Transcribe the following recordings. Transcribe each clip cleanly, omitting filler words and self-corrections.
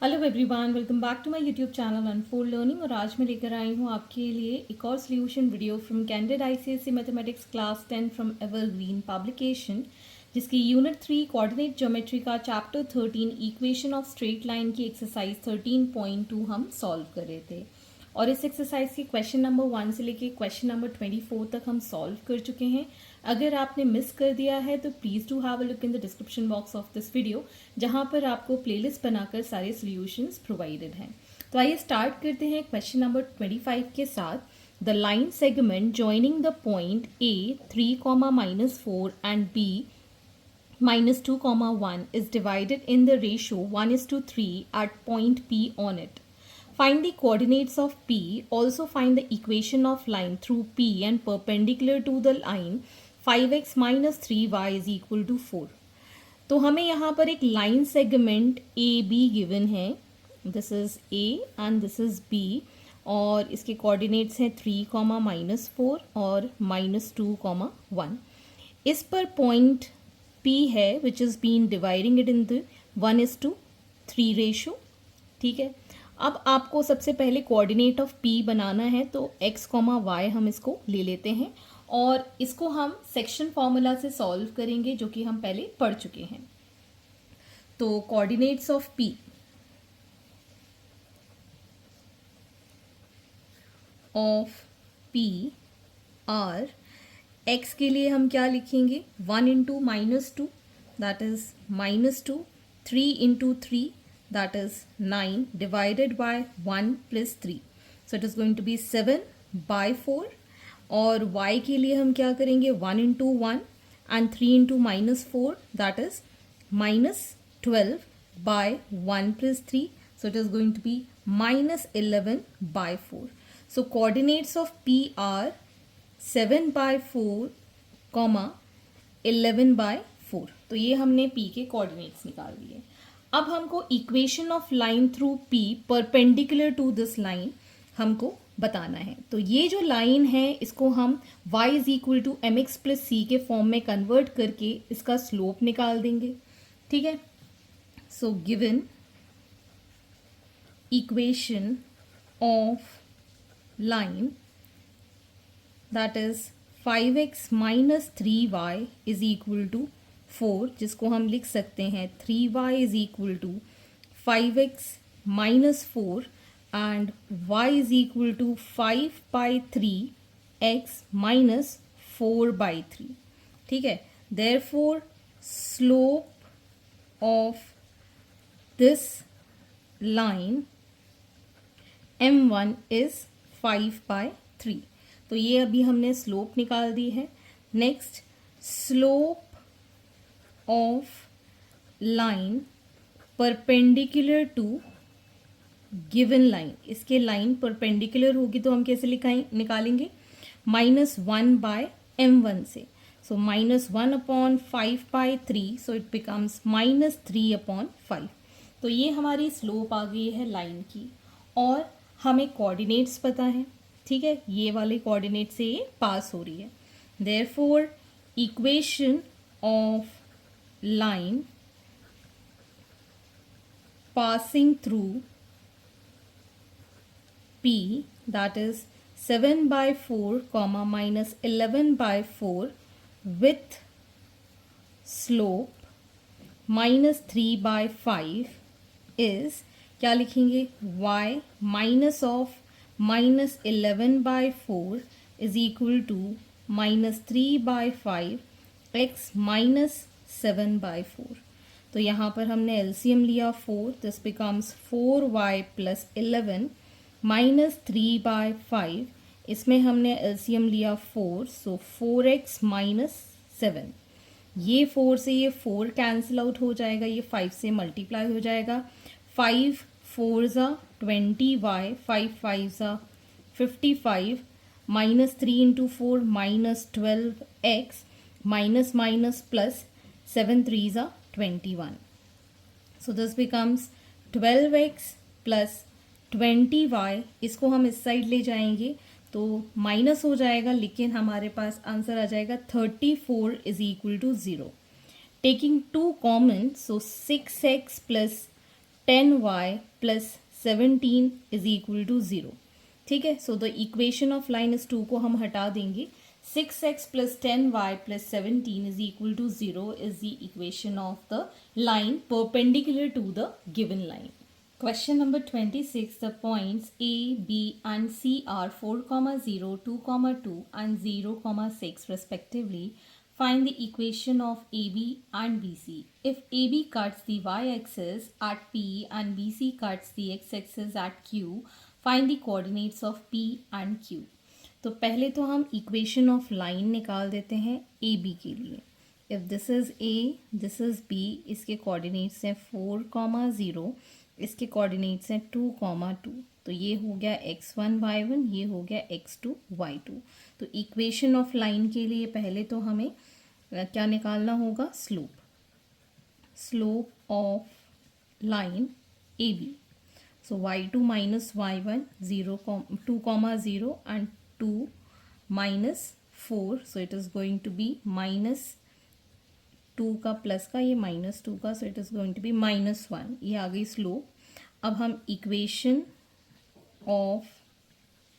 Hello everyone, welcome back to my YouTube channel unfold learning. और आज मैं लेकर आई हूँ आपके लिए एक और solution video from candidate ICSE mathematics class 10 from evergreen publication, जिसकी यूनिट 3 कोऑर्डिनेट ज्योमेट्री का chapter 13 equation of straight line की एक्सरसाइज 13.2 हम सॉल्व कर रहे थे। और इस एक्सरसाइज के क्वेश्चन नंबर 1 से लेके क्वेश्चन नंबर 24 तक हम सॉल्व कर चुके हैं। अगर आपने मिस कर दिया है तो please do have a look in the description box of this video, जहां पर आपको प्लेलिस्ट बनाकर सारे सॉल्यूशंस प्रोवाइडेड हैं। तो आइए स्टार्ट करते हैं क्वेश्चन नंबर 25 के साथ। The line segment joining the point A 3, -4 and B -2, 1 is divided in the ratio 1:3 at point P on it. Find the coordinates of P. Also find the equation of line through P and perpendicular to the line 5x - 3y is equal to 4. तो हमें यहाँ पर एक line segment A B given है। This is A and this is B, और इसके coordinates हैं 3, -4 और -2, 1। इस पर पॉइंट P है which is been dividing it in the 1:3 ratio. ठीक है, अब आपको सबसे पहले कोऑर्डिनेट ऑफ P बनाना है, तो x, y हम इसको ले लेते हैं और इसको हम सेक्शन फॉर्मूला से सॉल्व करेंगे, जो कि हम पहले पढ़ चुके हैं। तो coordinates of P are x के लिए हम क्या लिखेंगे, 1 × -2 that is -2, 3 × 3 that is 9 divided by 1 + 3, so it is going to be 7/4। और y के लिए हम क्या करेंगे, 1 × 1 and 3 × -4 that is -12/1 + 3, so it is going to be -11/4। so coordinates of P are 7/4, 11/4। तो ये हमने P के कोऑर्डिनेट्स निकाल दिए। अब हमको equation of line through P perpendicular to this line हमको बताना है। तो ये जो लाइन है इसको हम y = mx + c के फॉर्म में कन्वर्ट करके इसका स्लोप निकाल देंगे। ठीक है, so given equation of line that is 5x - 3y is equal to 4, जिसको हम लिख सकते हैं 3y is equal to 5x - 4 and y is equal to 5/3x - 4/3। ठीक है, therefore slope of this line m1 is 5/3। तो ये अभी हमने स्लोप निकाल दी है। Next, slope of line perpendicular to given line. इसके लाइन परपेंडिकुलर होगी तो हम कैसे निकालेंगे, -1/m1 से। So -1/5/3, so it becomes -3/5। तो ये हमारी स्लोप आ गई है लाइन की, और हमें कोऑर्डिनेट्स पता है। ठीक है, ये वाले कोऑर्डिनेट से ये पास हो रही है। Therefore equation of line passing through P, that is 7/4, -11/4 with slope -3/5 is क्या लिखेंगे, y minus of -11/4 is equal to -3/5 x - 7/4। तो यहाँ पर हमने एलसीएम लिया 4, दिस बिकम्स 4y + 11 -3/5। इसमें हमने एलसीएम लिया 4, सो 4x - 7। ये 4 से ये 4 कैंसिल आउट हो जाएगा, ये 5 से मल्टीप्लाई हो जाएगा। 5 4 = 20y, 5 5 = 55, -3 × 4 -12x, minus plus 7 3s are 21. So this becomes 12x plus 20y। इसको हम इस साइड ले जाएंगे तो माइनस हो जाएगा, लेकिन हमारे पास आंसर आ जाएगा 34 is equal to 0। Taking 2 common, so 6x plus 10y plus 17 is equal to 0. ठीक है, so the equation of line इस 2 को हम हटा देंगे. 6x plus 10y plus 17 is equal to 0 is the equation of the line perpendicular to the given line. Question number 26. The points A, B and C are 4, 0, 2, 2 and 0, 6 respectively. Find the equation of AB and BC. If AB cuts the y-axis at P and BC cuts the x-axis at Q, find the coordinates of P and Q. तो पहले तो हम equation of line निकाल देते हैं ए B के लिए. If this is A, this is B, इसके कोऑर्डिनेट्स हैं 4, 0, इसके कोऑर्डिनेट्स हैं 2, 2. तो ये हो गया x1 y1, ये हो गया x2 y2. तो इक्वेशन ऑफ लाइन के लिए पहले तो हमें क्या निकालना होगा? Slope of line A B. So y2 minus y1, 0, 2, 0 and 2 minus 4. So it is going to be minus 2 का प्लस का, ये minus 2 का, so it is going to be minus 1. ये आ गई स्लोप. अब हम equation of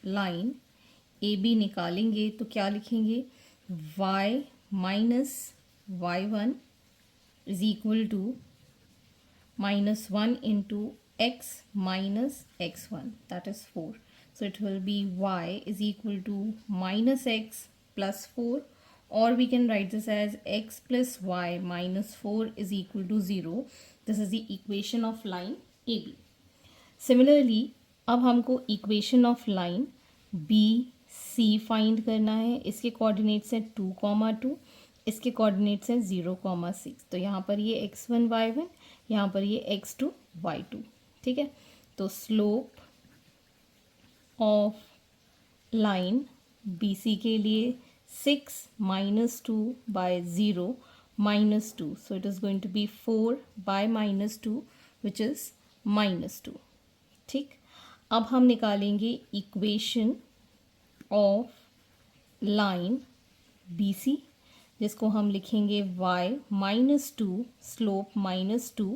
line A B निकालेंगे तो क्या लिखेंगे? y minus y1 is equal to minus 1 into x minus x1, that is 4. So it will be y is equal to minus x plus 4, or we can write this as x plus y minus 4 is equal to 0. This is the equation of line AB. Similarly, अब हमको equation of line BC find करना है. इसके coordinates हैं 2, 2, इसके coordinates हैं 0, 6. तो यहाँ पर ये x1 y1, यहाँ पर ये x2 y2. ठीक है, तो slope of line B C के लिए 6 minus 2 by 0 minus 2. So it is going to be 4 by minus 2, which is minus 2. ठीक, अब हम निकालेंगे equation of line B C, जिसको हम लिखेंगे y minus 2 slope minus 2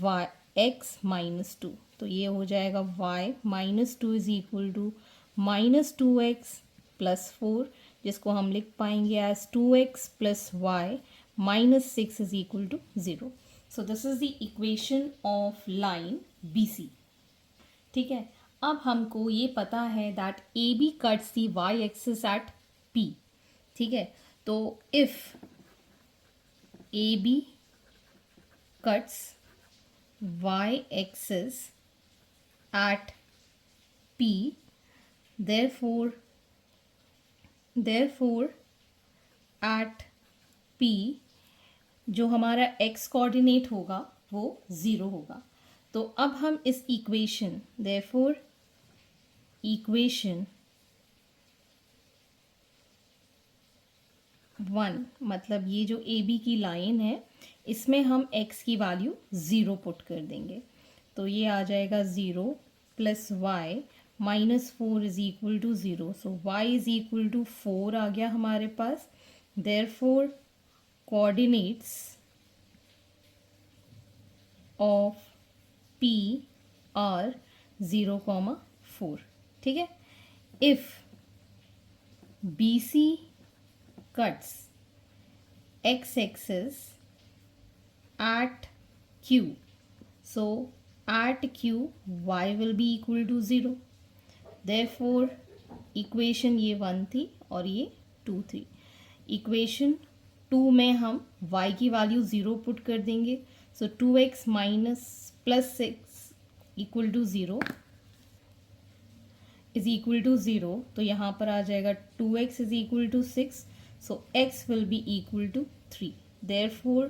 y x minus 2. तो ये हो जाएगा y minus 2 is equal to minus 2x plus 4, जिसको हम लिख पाएंगे as 2x plus y minus 6 is equal to 0. So this is the equation of line BC. ठीक है, अब हमको ये पता है that AB cuts the y axis at P. ठीक है, तो if AB cuts y-axis at P, therefore at P जो हमारा x कोऑर्डिनेट होगा वो 0 होगा. तो अब हम इस इक्वेशन, therefore इक्वेशन 1, मतलब ये जो ए बी की लाइन है इसमें हम x की वैल्यू 0 पुट कर देंगे. तो ये आ जाएगा 0 plus y minus 4 is equal to 0. So y is equal to 4 आ गया हमारे पास. Therefore coordinates of p are 0, 4. ठीक है, if BC cuts x-axis at Q, so at Q y will be equal to 0. therefore equation ये 1 थी और ये 2 थी. इक्वेशन 2 में हम y की वैल्यू 0 पुट कर देंगे. So 2x minus plus 6 equal to 0 is equal to 0. तो यहाँ पर आ जाएगा 2x is equal to 6. So x will be equal to 3. Therefore,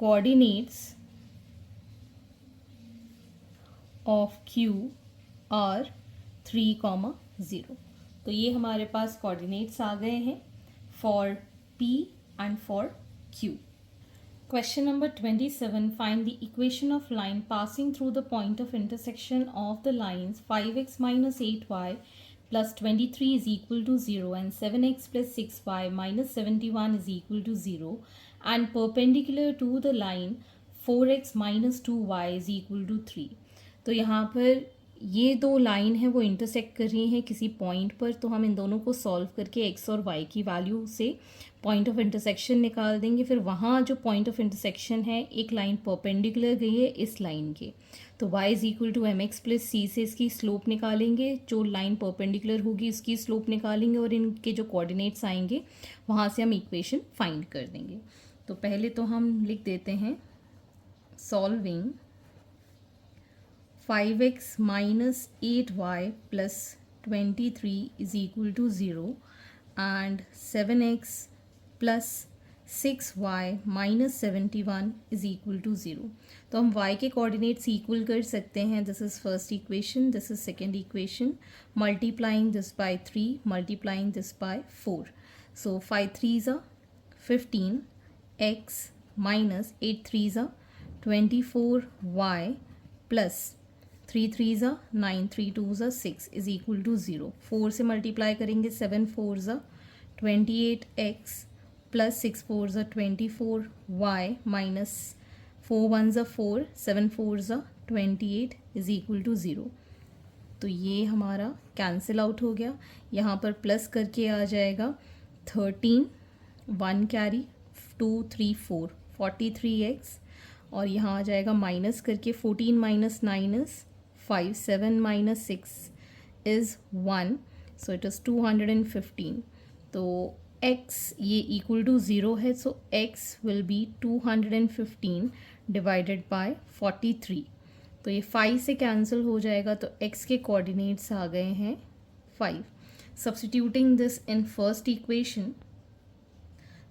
coordinates of Q are 3, 0. तो ये हमारे पास coordinates आ गए हैं for P and for Q. Question number 27. Find the equation of line passing through the point of intersection of the lines 5x minus 8y plus 23 is equal to 0 and 7x plus 6y minus 71 is equal to 0 and perpendicular to the line 4x minus 2y is equal to 3। तो यहाँ पर ये दो line है वो intersect कर रही हैं किसी पॉइंट पर, तो हम इन दोनों को सॉल्व करके x और y की वैल्यू से पॉइंट ऑफ इंटरसेक्शन निकाल देंगे। फिर वहाँ जो पॉइंट ऑफ इंटरसेक्शन है एक लाइन परपेंडिकुलर गई है इस लाइन के, तो y is equal to m x plus c से इसकी स्लोप निकालेंगे, जो लाइन परपेंडिकुलर होगी इसकी स्लोप निकालेंगे और इनके जो कोऑर्डिनेट्स आएंगे वहाँ से हम इक्वेशन फाइंड कर देंगे। तो पहले तो हम लिख देते हैं solving 5x minus 8y plus 23 is equal to 0 and 7x plus 6y minus 71 is equal to 0। तो हम y के कोऑर्डिनेट्स इक्वल कर सकते हैं। This is first equation, this is second equation, multiplying this by 3, multiplying this by 4। So 5 3s are 15, x minus 8 3s are 24y plus 3 3s are 9, 3 2s are 6 is equal to 0। 4 से multiply करेंगे 7 4s are 28x plus 6 4s are 24y minus 4 1s are 4, 7 4s are 28 is equal to 0। तो ये हमारा cancel out हो गया। यहाँ पर plus करके आ जाएगा 13, 1 कैरी 2 3 4 43x, और यहाँ आ जाएगा माइनस करके 14 minus 9 is 5, 7 minus 6 is 1, so it is 215। तो x ये equal to 0 है, so x will be 215 divided by 43। तो ये 5 से कैंसिल हो जाएगा, तो x के कोऑर्डिनेट्स आ गए हैं 5। Substituting this in first equation,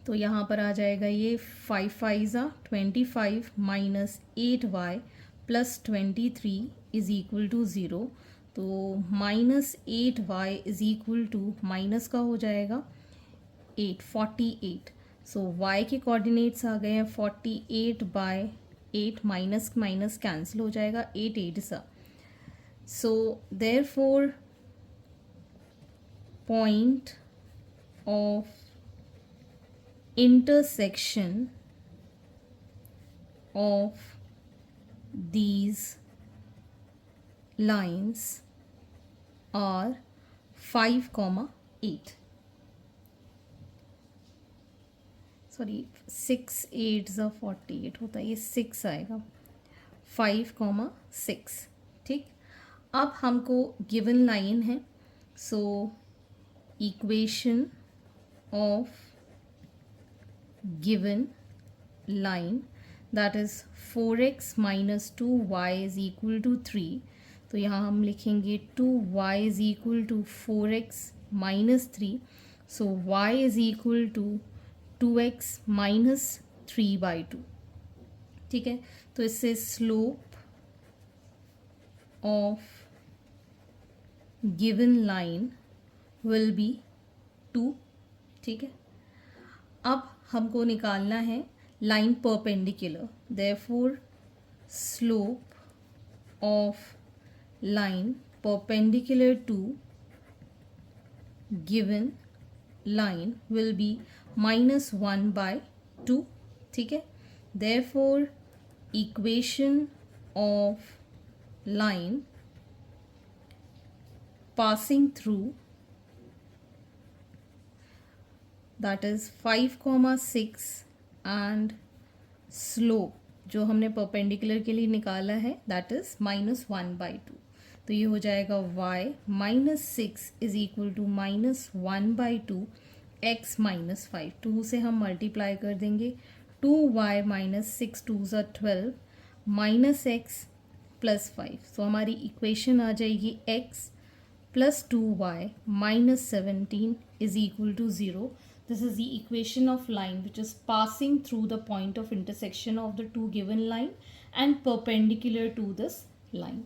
तो यहाँ पर आ जाएगा ये 5 5s are 25 minus 8y plus 23 is equal to 0। तो minus 8y is equal to minus का हो जाएगा 8, 48। सो y के कोऑर्डिनेट्स आ गए हैं 48 बाय 8, माइनस माइनस कैंसिल हो जाएगा 8 8 सा। So therefore point of intersection of these lines are 5, 8। Sorry 6 8s are 48 होता है, ये 6 आएगा 5, 6। ठीक, अब हमको गिवन लाइन है, so equation of given line that is 4x minus 2y is equal to 3। तो यहाँ हम लिखेंगे 2y is equal to 4x minus 3, so y is equal to 2x minus 3 by 2। ठीक है, तो इससे slope of given line will be 2। ठीक है, अब हमको निकालना है line perpendicular, therefore slope of line perpendicular to given line will be -1 by 2। ठीक है, therefore equation of line passing through that is 5, 6 and slope जो हमने परपेंडिकुलर के लिए निकाला है that is -1 by 2। तो ये हो जाएगा y -6 is equal to -1 by 2 x -5। 2 से हम मल्टीप्लाई कर देंगे, 2y minus 6 2s are 12 minus x plus 5। तो हमारी इक्वेशन आ जाएगी x plus 2y minus 17 is equal to 0। This is the equation of line which is passing through the point of intersection of the two given line and perpendicular to this line।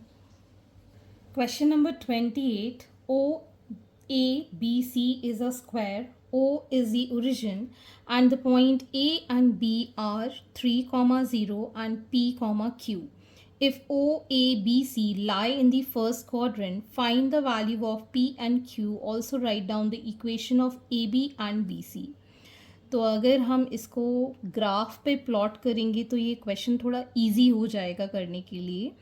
Question number 28. OABC is a square. O is the origin and the point A and B are 3, 0 and P, Q. If O, A, B, C lie in the first quadrant, find the value of P and Q. Also write down the equation of AB and BC। तो अगर हम इसको graph पे plot करेंगे तो ये question थोड़ा easy हो जाएगा करने के लिए।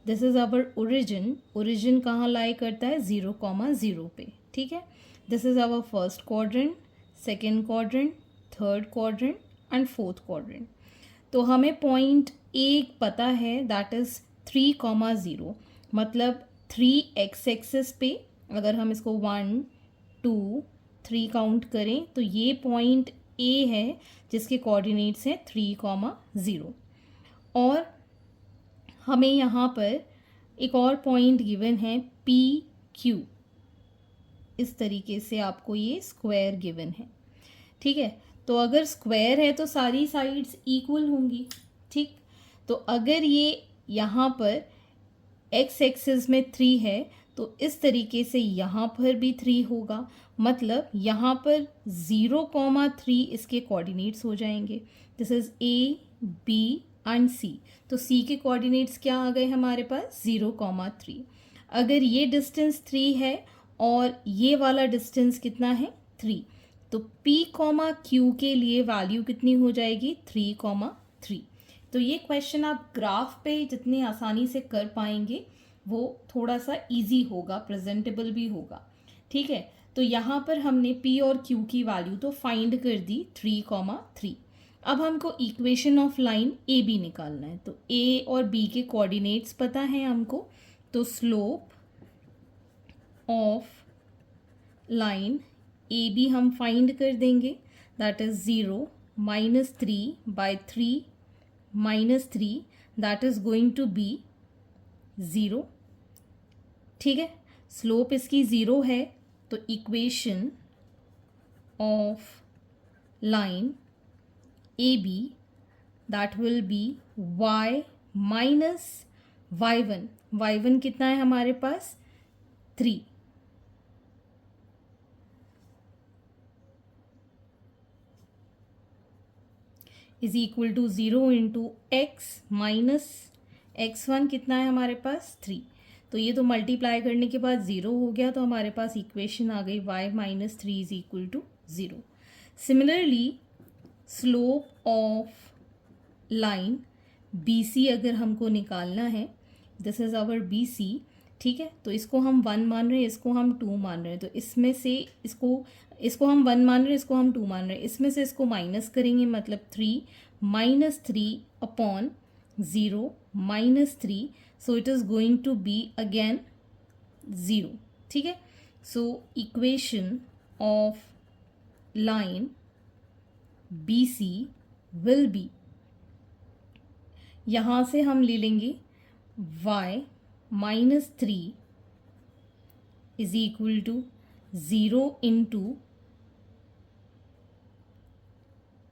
This is our origin. Origin कहाँ लाई करता है? 0,0 पे, ठीक है। This is our first quadrant, second quadrant, third quadrant and fourth quadrant. तो हमें पॉइंट ए पता है, दैट इज़ 3,0, मतलब 3 एक्स एक्सिस पे अगर हम इसको 1 2 3 काउंट करें तो ये पॉइंट ए है जिसके कोऑर्डिनेट्स हैं 3,0। और हमें यहाँ पर एक और पॉइंट गिवन है पी क्यू। इस तरीके से आपको ये स्क्वायर गिवन है, ठीक है। तो अगर स्क्वायर है तो सारी साइड्स इक्वल होंगी, ठीक। तो अगर ये यहाँ पर एक्स एक्सिस में 3 है तो इस तरीके से यहाँ पर भी 3 होगा, मतलब यहाँ पर 0,3 इसके कोऑर्डिनेट्स हो जाएंगे। This is A B and C. तो सी के कोऑर्डिनेट्स क्या आ गए हमारे पास? 0,3। अगर ये डिस्टेंस 3 है और ये वाला डिस्टेंस कितना है? 3, तो P, Q के लिए वैल्यू कितनी हो जाएगी? 3,3। तो ये क्वेश्चन आप ग्राफ पे जितनी आसानी से कर पाएंगे वो थोड़ा सा इजी होगा, प्रेजेंटेबल भी होगा, ठीक है। तो यहाँ पर हमने P और Q की वैल्यू तो फाइंड कर दी 3,3। अब हमको equation of line A B निकालना है। तो ए और बी के कोऑर्डिनेट्स पता है हमको, तो slope of line A B हम फाइंड कर देंगे, that is 0 -3/3 -3, that is going to be 0, ठीक है। स्लोप इसकी 0 है तो equation of line A B that will be y minus y1। y1 कितना है हमारे पास? 3। Is equal to 0 into x minus x1 कितना है हमारे पास? 3। तो ये तो मल्टीप्लाई करने के बाद 0 हो गया, तो हमारे पास इक्वेशन आ गई y minus 3 is equal to 0। Similarly slope of line B C अगर हमको निकालना है, this is our B C, ठीक है। तो इसको हम 1 मान रहे हैं, इसको हम 2 मान रहे हैं, तो इसमें से इसको हम 1 मान रहे हैं, इसको हम 2 मान रहे हैं, इसमें से इसको माइनस करेंगे, मतलब 3 -3 upon 0 -3, so it is going to be again 0, ठीक है। So equation of line B C will be, यहाँ से हम ले लेंगे y -3 is equal to 0 into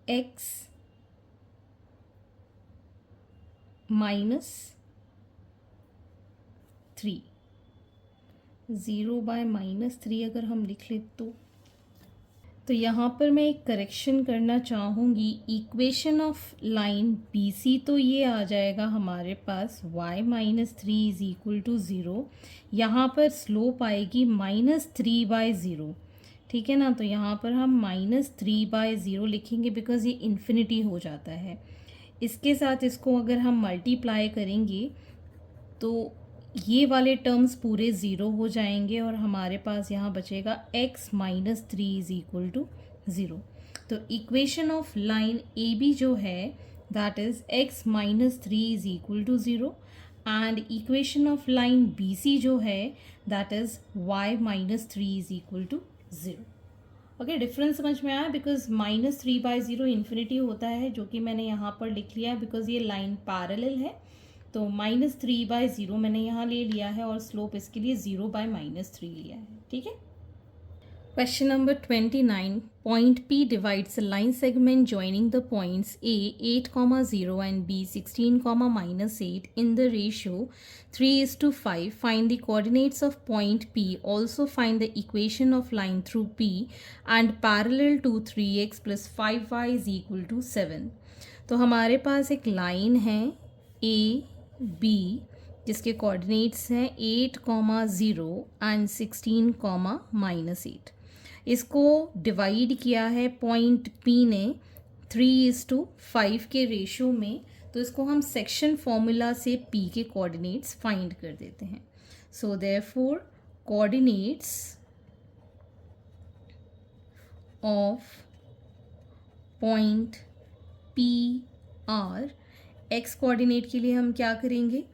x minus 3। 0 by -3 अगर हम लिख ले तो यहाँ पर मैं एक करेक्शन करना चाहूँगी। Equation of line B C तो ये आ जाएगा हमारे पास y -3 इज इक्वल टू 0। यहाँ पर स्लोप आएगी -3/0, ठीक है ना। तो यहाँ पर हम -3/0 लिखेंगे बिकॉज ये इन्फिनिटी हो जाता है। इसके साथ इसको अगर हम मल्टीप्लाई करेंगे तो ये वाले टर्म्स पूरे 0 हो जाएंगे और हमारे पास यहाँ बचेगा x -3 इज इक्वल टू 0। तो equation of line A B जो है that is x -3 is equal to 0 and equation of line B C जो है that is y -3 is equal to 0। Okay, difference समझ में आया? बिकॉज -3/0 इन्फिनिटी होता है, जो कि मैंने यहाँ पर लिख लिया है बिकॉज ये लाइन पैरेलल है। तो -3/0 मैंने यहाँ ले लिया है और स्लोप इसके लिए 0/-3 लिया है, ठीक है। Question number 29, point P divides a line segment joining the points A 8,0 and B 16,-8 in the ratio 3:5. Find the coordinates of point P. Also find the equation of line through P and parallel to 3x plus 5y is equal to 7. तो हमारे पास एक line है A B जिसके coordinates हैं 8,0 and 16,-8। इसको divide किया है point P ने 3:5 के रेशो में, तो इसको हम सेक्शन फॉर्मूला से P के कोऑर्डिनेट्स फाइंड कर देते हैं. So therefore coordinates of point P are, x coordinate के लिए हम क्या करेंगे,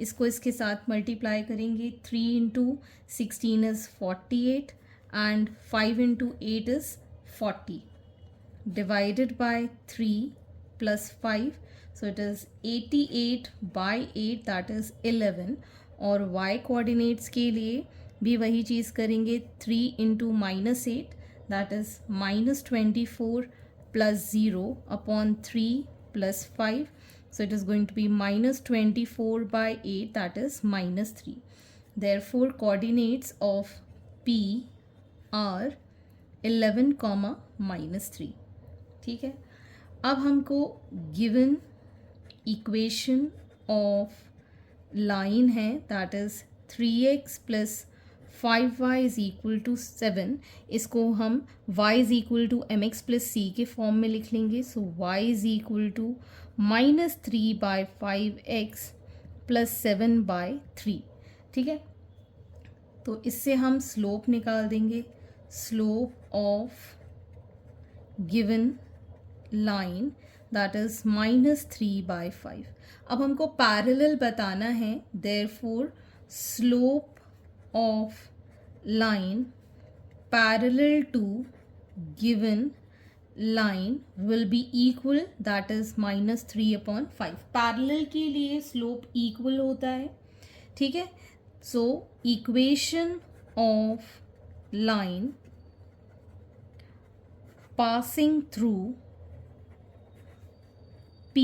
इसको इसके साथ मल्टीप्लाई करेंगे. 3 into 16 is 48 and 5 into 8 is 40 divided by 3 plus 5, so it is 88 by 8 that is 11. और वाई कोऑर्डिनेट्स के लिए भी वही चीज़ करेंगे. 3 into -8 that is -24 plus 0 upon 3 plus 5. So it is going to be -24 by 8 that is -3. Therefore coordinates of P are 11, -3. ठीक है. अब हमको given equation of line है that is 3x plus 5y is equal to 7. इसको हम y is equal to mx plus c के form में लिख लेंगे. So y is equal to -3 by 5x plus 7 by 3. ठीक है. तो इससे हम स्लोप निकाल देंगे. Slope of given line that is -3 by 5. अब हमको पैरेलल बताना है. Therefore slope of line parallel to given line will be equal that is -3 upon 5. Parallel के लिए स्लोप इक्वल होता है. ठीक है. So equation of line passing through P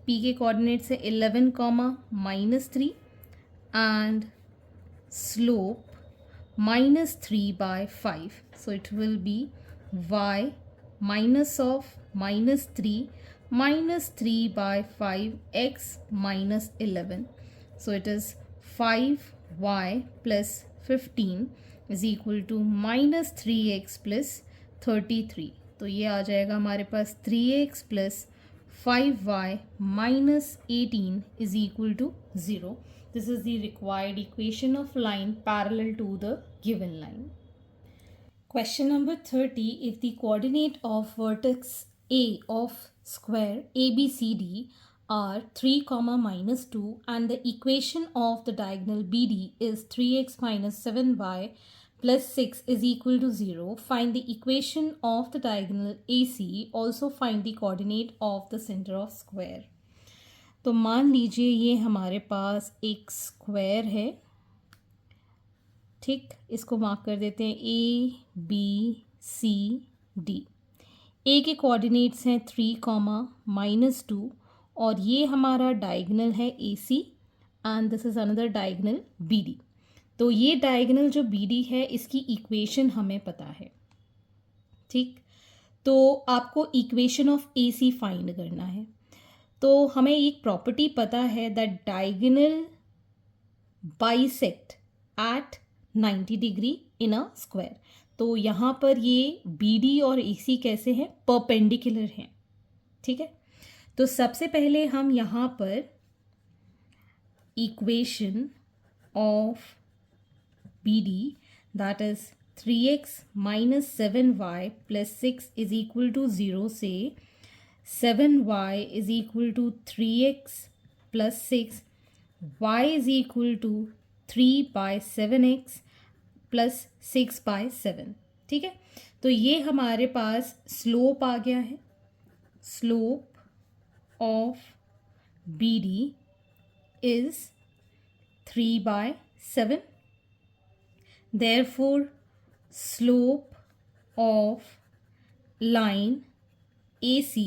के कोऑर्डिनेट से 11, -3 and slope -3 by 5. So it will be y minus of -3 -3 by 5 x minus 11. So it is 5y plus 15 is equal to -3x plus 33. तो ये आ जाएगा हमारे पास 3x plus 5y minus 18 is equal to 0. This is the required equation of line parallel to the given line. Question number 30. If the coordinate of vertex A of square ABCD are 3, -2 and the equation of the diagonal BD is 3x minus 7y plus 6 is equal to 0, find the equation of the diagonal AC. Also find the coordinate of the center of square. तो मान लीजिए ये हमारे पास एक square है. ठीक. इसको mark कर देते हैं ABCD. ए के कोऑर्डिनेट्स हैं 3, -2 और ये हमारा डायगोनल है AC and this is another diagonal BD. तो ये डायगोनल जो BD है इसकी इक्वेशन हमें पता है. ठीक. तो आपको इक्वेशन ऑफ AC फाइंड करना है. तो हमें एक प्रॉपर्टी पता है that diagonal bisect at 90 degree in a square. तो यहाँ पर ये BD और AC कैसे हैं, परपेंडिकुलर हैं. ठीक है. तो सबसे पहले हम यहाँ पर equation of BD that is 3x minus 7y plus 6 is equal to 0 से 7y is equal to 3x plus 6, y is equal to 3 by 7x plus 6 by 7. ठीक है. तो ये हमारे पास स्लोप आ गया है. Slope of BD is 3 by 7. Therefore slope of line AC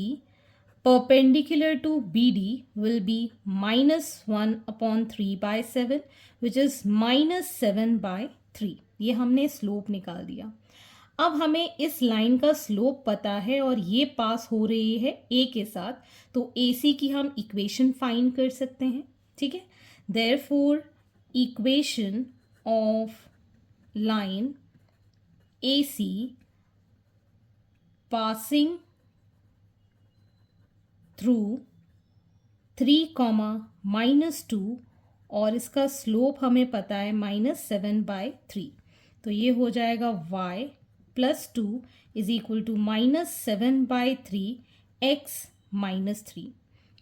perpendicular to BD will be -1 upon 3 by 7 which is -7 by 3. ये हमने स्लोप निकाल दिया. अब हमें इस लाइन का स्लोप पता है और ये पास हो रही है A के साथ, तो AC की हम इक्वेशन फाइंड कर सकते हैं. ठीक है. Therefore equation of line AC passing through 3, -2 और इसका स्लोप हमें पता है -7/3। तो ये हो जाएगा y + 2 is equal to -7/3 x - 3।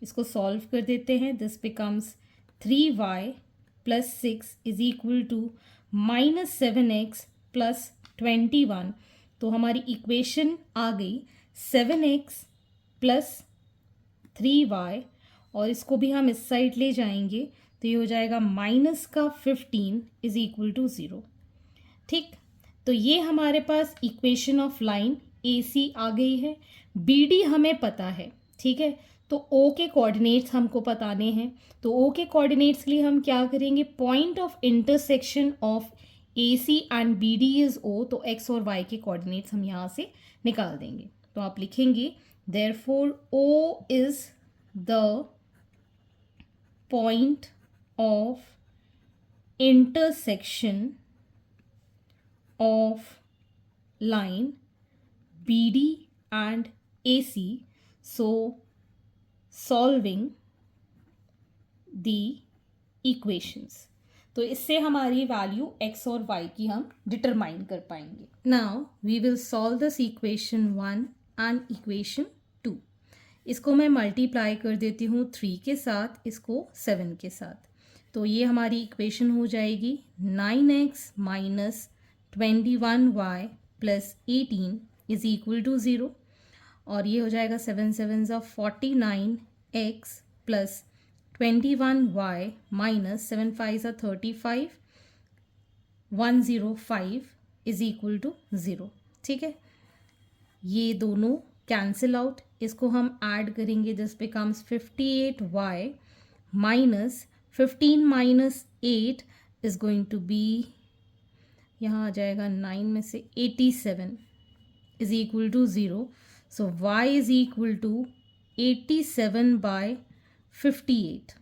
इसको सॉल्व कर देते हैं। This becomes 3y + 6 is equal to -7x + 21। तो हमारी इक्वेशन आ गई 7x + 3y और इसको भी हम इस साइड ले जाएंगे तो ये हो जाएगा -15 इज इक्वल टू 0। ठीक, तो ये हमारे पास इक्वेशन ऑफ लाइन AC आ गई है। BD हमें पता है, ठीक है। तो O के कोऑर्डिनेट्स हमको बताने हैं। तो O के कोऑर्डिनेट्स के लिए हम क्या करेंगे, point of intersection of AC and BD is O। तो X और Y के कोऑर्डिनेट्स हम यहाँ से निकाल देंगे। तो आप लिखेंगे therefore O is the point of intersection of line BD and AC. So solving the equations. तो इससे हमारी वैल्यू x और y की हम डिटरमाइन कर पाएंगे। Now we will solve this equation 1 and equation 2. इसको मैं मल्टीप्लाई कर देती हूँ 3 के साथ, इसको 7 के साथ। तो ये हमारी इक्वेशन हो जाएगी 9x - 21y + 18 is equal to 0। और ये हो जाएगा 7 7 49x + 21y - 7 5 35 105 is equal to 0। ठीक है, ये दोनों कैंसिल आउट। इसको हम ऐड करेंगे, this becomes 58y - 15 - 8 is going to be, यहाँ आ जाएगा 9 में से 87 is equal to 0। So y is equal to 87/58।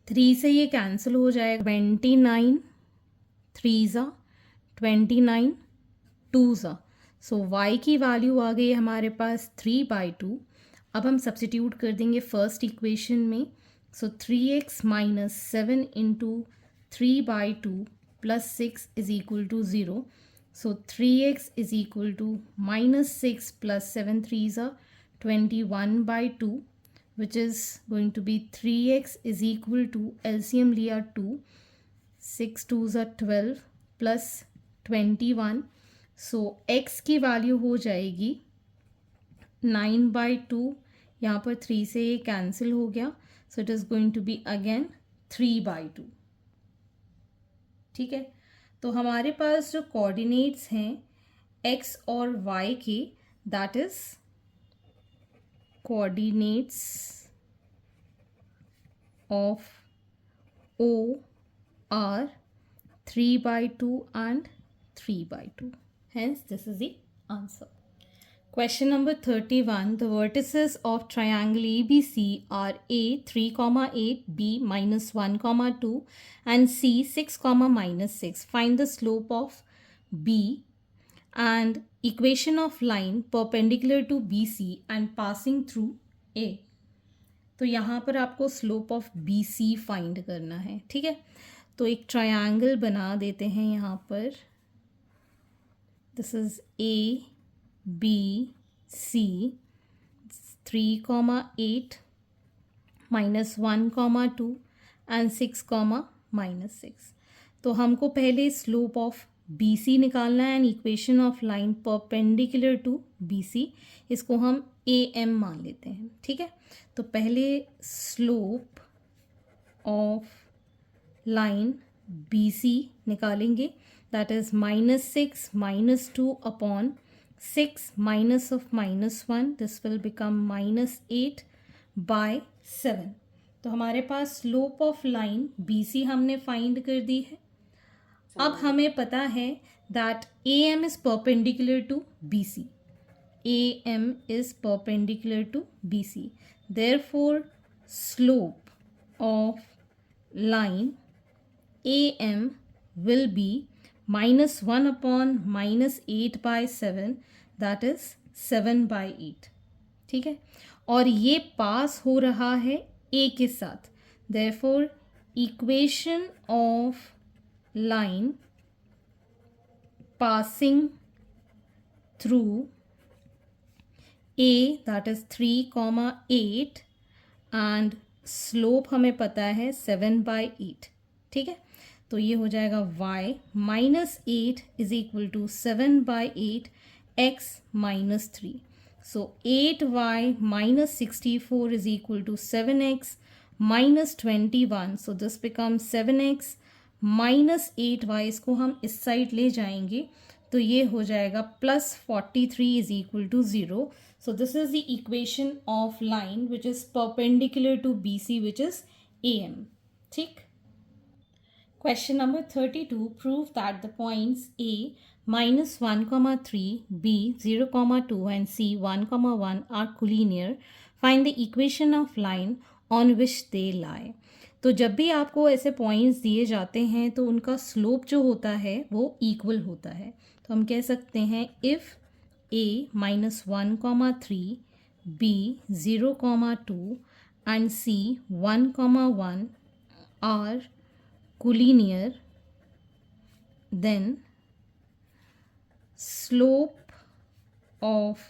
3 से ये कैंसिल हो जाएगा, 29 3 29 2। सो y की वैल्यू आ गई हमारे पास 3/2। अब हम सब्सटीट्यूट कर देंगे फर्स्ट इक्वेशन में। So 3x - 7 × 3/2 + 6 is equal to 0। So 3x is equal to -6 + 7 3 21/2 which is going to be 3x is equal to LCM लिया 2, 6 2 12 plus 21। सो x की वैल्यू हो जाएगी 9/2। यहाँ पर 3 से ये कैंसिल हो गया, so it is going to be again 3/2। ठीक है, तो हमारे पास जो कोऑर्डिनेट्स हैं x और y के, that is coordinates of O are 3/2 and 3/2. Hence, this is the answer. Question number 31. The vertices of triangle ABC are A 3,8, B -1,2 and C 6,-6. Find the slope of B and equation of line perpendicular to BC and passing through A. तो यहाँ पर आपको slope of BC find करना है। ठीक है, तो एक ट्रायंगल बना देते हैं यहाँ पर। This is ABC 3,8 -1,2 and 6,-6। तो हमको पहले स्लोप ऑफ BC निकालना है and equation of line perpendicular to BC, इसको हम AM मान लेते हैं। ठीक है, तो पहले स्लोप ऑफ लाइन BC निकालेंगे, that is -6 - 2 upon 6 -1, this will become -8/7। तो हमारे पास स्लोप ऑफ लाइन BC हमने फाइंड कर दी है। अब हमें पता है that AM is perpendicular to BC। AM is perpendicular to BC. Therefore, slope of line AM will be -1 upon -8/7, that is 7/8, ठीक है, और ये पास हो रहा है ए के साथ, therefore equation of line passing through a that is 3,8 and slope हमें पता है 7/8, ठीक है, तो ये हो जाएगा y -8 is equal to 7/8 x -3. So 8y -64 is equal to 7x -21. So this becomes 7x minus 8y. इसको हम इस साइड ले जाएंगे तो ये हो जाएगा +43 is equal to 0. So this is the equation of line which is perpendicular to BC, which is AM. ठीक. Question number 32. Prove that the points A -1,3, B 0,2 and C 1,1 are collinear. Find the equation of line on which they lie. तो जब भी आपको ऐसे points दिए जाते हैं तो उनका स्लोप जो होता है वो इक्वल होता है. तो हम कह सकते हैं if A -1,3, B 0,2 and C 1,1 are collinear, then slope of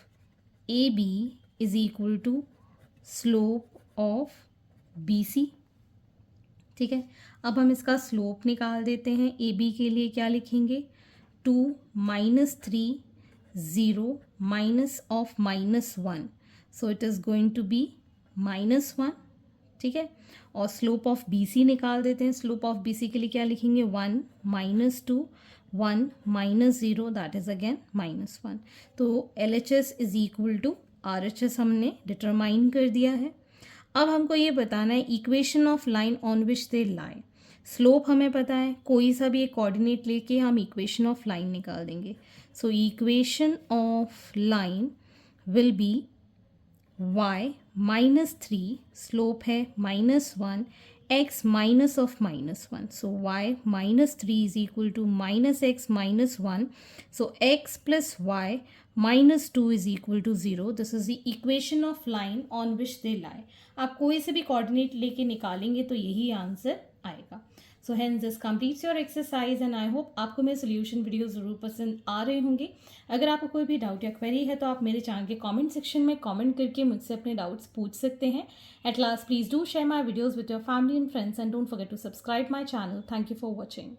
AB is equal to slope of BC. ठीक है, अब हम इसका स्लोप निकाल देते हैं. AB के लिए क्या लिखेंगे? 2 -3 0 minus of -1, so it is going to be -1. ठीक है, और स्लोप ऑफ BC निकाल देते हैं. स्लोप ऑफ BC के लिए क्या लिखेंगे? 1 -2 1 -0 दैट इज अगेन -1. तो LHS is equal to RHS हमने डिटरमाइन कर दिया है. अब हमको ये बताना है equation of line on which they lie. Slope हमें पता है, कोई सा भी एक कोऑर्डिनेट लेके हम इक्वेशन ऑफ लाइन निकाल देंगे. So equation of line will be y -3, slope है -1, x minus of -1. So y -3 is equal to -x -1. So x plus y -2 is equal to 0. This is the equation of line on which they lie. आप कोई से भी coordinate लेके निकालेंगे तो यही answer आएगा. So hence this completes your exercise and I hope आपको मेरे सोल्यूशन वीडियो ज़रूर पसंद आ रहे होंगे. अगर आपको कोई भी डाउट या क्वेरी है तो आप मेरे चैनल के कमेंट सेक्शन में कमेंट करके मुझसे अपने डाउट्स पूछ सकते हैं. At last please do share my videos with your family and friends and don't forget to subscribe my channel. Thank you for watching.